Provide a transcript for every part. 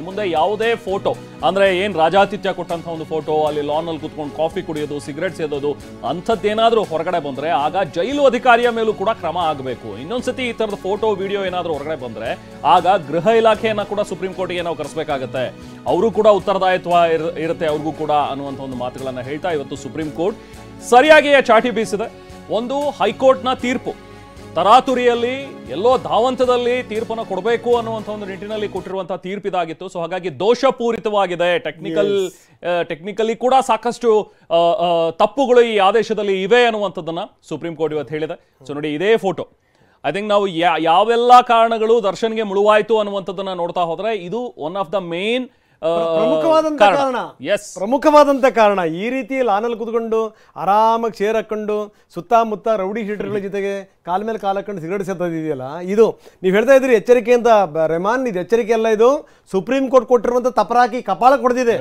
ಮುಂದೆ ಯಾವುದೇ ಫೋಟೋ ಅಂದ್ರೆ ಏನ್ ರಾಜಾತಿಥ್ಯ ಕೊಟ್ಟಂತ ಒಂದು ಫೋಟೋ, ಅಲ್ಲಿ ಲಾನ್ ಅಲ್ಲಿ ಕುತ್ಕೊಂಡು ಕಾಫಿ ಕುಡಿಯೋದು, ಸಿಗರೆಟ್ ಸೇದೋದು ಅಂಥದ್ದೇನಾದ್ರೂ ಹೊರಗಡೆ ಬಂದ್ರೆ ಆಗ ಜೈಲು ಅಧಿಕಾರಿಯ ಮೇಲೂ ಕೂಡ ಕ್ರಮ ಆಗಬೇಕು. ಇನ್ನೊಂದ್ಸತಿ ಈ ತರದ ಫೋಟೋ ವಿಡಿಯೋ ಏನಾದ್ರೂ ಹೊರಗಡೆ ಬಂದ್ರೆ ಆಗ ಗೃಹ ಇಲಾಖೆಯನ್ನ ಕೂಡ ಸುಪ್ರೀಂ ಕೋರ್ಟ್ಗೆ ನಾವು ಕರೆಸಬೇಕಾಗತ್ತೆ. ಅವರು ಕೂಡ ಉತ್ತರದಾಯಿತ್ವ ಇರುತ್ತೆ ಅವ್ರಿಗೂ ಕೂಡ ಅನ್ನುವಂಥ ಒಂದು ಮಾತುಗಳನ್ನ ಹೇಳ್ತಾ ಇವತ್ತು ಸುಪ್ರೀಂ ಕೋರ್ಟ್ ಸರಿಯಾಗಿಯೇ ಚಾಟಿ ಬೀಸಿದೆ. ಒಂದು ಹೈಕೋರ್ಟ್ನ ತೀರ್ಪು ತರಾತುರಿಯಲ್ಲಿ ಎಲ್ಲೋ ಧಾವಂತದಲ್ಲಿ ತೀರ್ಪನ್ನು ಕೊಡಬೇಕು ಅನ್ನುವಂಥ ಒಂದು ನಿಟ್ಟಿನಲ್ಲಿ ಕೊಟ್ಟಿರುವಂತಹ ತೀರ್ಪು ಇದಾಗಿತ್ತು. ಸೊ ಹಾಗಾಗಿ ದೋಷಪೂರಿತವಾಗಿದೆ, ಟೆಕ್ನಿಕಲಿ ಕೂಡ ಸಾಕಷ್ಟು ತಪ್ಪುಗಳು ಈ ಆದೇಶದಲ್ಲಿ ಇವೆ ಅನ್ನುವಂಥದ್ದನ್ನ ಸುಪ್ರೀಂ ಕೋರ್ಟ್ ಇವತ್ತು ಹೇಳಿದೆ. ಸೊ ನೋಡಿ, ಇದೇ ಫೋಟೋ ಐ ಥಿಂಕ್ ನಾವು ಯಾವೆಲ್ಲ ಕಾರಣಗಳು ದರ್ಶನ್ಗೆ ಮುಳುವಾಯ್ತು ಅನ್ನುವಂಥದ್ದನ್ನ ನೋಡ್ತಾ ಹೋದ್ರೆ ಇದು ಒನ್ ಆಫ್ ದ ಮೇನ್ ಪ್ರಮುಖವಾದಂತ ಕಾರಣ. ಈ ರೀತಿ ಲಾನಲ್ಲಿ ಕೂತ್ಕೊಂಡು ಆರಾಮಾಗಿ ಚೇರ್ ಹಾಕೊಂಡು ಸುತ್ತಮುತ್ತ ರೌಡಿ ಶೀಟರ್ಗಳ ಜೊತೆಗೆ ಕಾಲ ಮೇಲೆ ಕಾಲ ಹಾಕೊಂಡು ಸಿಗರೇಟ್ ಸೇದೋದಿದೆಯಲ್ಲ, ಇದು ನೀವು ಹೇಳ್ತಾ ಇದ್ರಿ ಎಚ್ಚರಿಕೆ ಅಂತ ರೆಹಮಾನ್. ಇದು ಎಚ್ಚರಿಕೆ ಅಲ್ಲ, ಇದು ಸುಪ್ರೀಂ ಕೋರ್ಟ್ ಕೊಟ್ಟಿರುವಂತ ತಪರಾಕಿ ಕಪಾಳ ಕೊಡ್ದಿದೆ,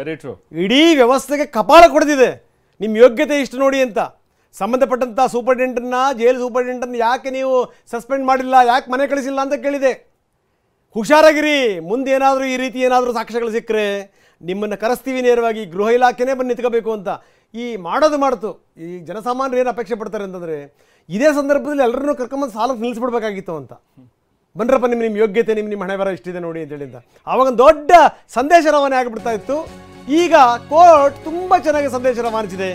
ಇಡೀ ವ್ಯವಸ್ಥೆಗೆ ಕಪಾಳ ಕೊಡ್ದಿದೆ. ನಿಮ್ಮ ಯೋಗ್ಯತೆ ಇಷ್ಟು ನೋಡಿ ಅಂತ. ಸಂಬಂಧಪಟ್ಟಂತ ಸೂಪರಿಂಟೆಂಡೆಂಟ್ನ, ಜೈಲು ಸೂಪರಿಂಟೆಂಡೆಂಟ್ನ ಯಾಕೆ ನೀವು ಸಸ್ಪೆಂಡ್ ಮಾಡಿಲ್ಲ, ಯಾಕೆ ಮನೆ ಕಳಿಸಿಲ್ಲ ಅಂತ ಕೇಳಿದೆ. ಹುಷಾರಾಗಿರಿ, ಮುಂದೆ ಏನಾದರೂ ಈ ರೀತಿ ಏನಾದರೂ ಸಾಕ್ಷ್ಯಗಳು ಸಿಕ್ಕರೆ ನಿಮ್ಮನ್ನು ಕರೆಸ್ತೀವಿ ನೇರವಾಗಿ, ಗೃಹ ಇಲಾಖೆನೇ ಬಂದು ನಿಂತ್ಕೋಬೇಕು ಅಂತ. ಈ ಮಾಡ್ತು ಈ ಜನಸಾಮಾನ್ಯರು ಏನು ಅಪೇಕ್ಷೆ ಪಡ್ತಾರೆ ಅಂತಂದರೆ, ಇದೇ ಸಂದರ್ಭದಲ್ಲಿ ಎಲ್ಲರನ್ನೂ ಕರ್ಕೊಂಬಂದು ಸಾಲ ನಿಲ್ಲಿಸ್ಬಿಡ್ಬೇಕಾಗಿತ್ತು ಅಂತ. ಬನ್ರಪ್ಪ, ನಿಮ್ಮ ಯೋಗ್ಯತೆ, ನಿಮ್ಮ ಹಣೆ ಬರ ಇಷ್ಟಿದೆ ನೋಡಿ ಅಂತೇಳಿ ಅಂತ ಆವಾಗ ದೊಡ್ಡ ಸಂದೇಶ ರವಾನೆ ಆಗಿಬಿಡ್ತಾ ಇತ್ತು. ಈಗ ಕೋರ್ಟ್ ತುಂಬ ಚೆನ್ನಾಗಿ ಸಂದೇಶ ರವಾನಿಸಿದೆ.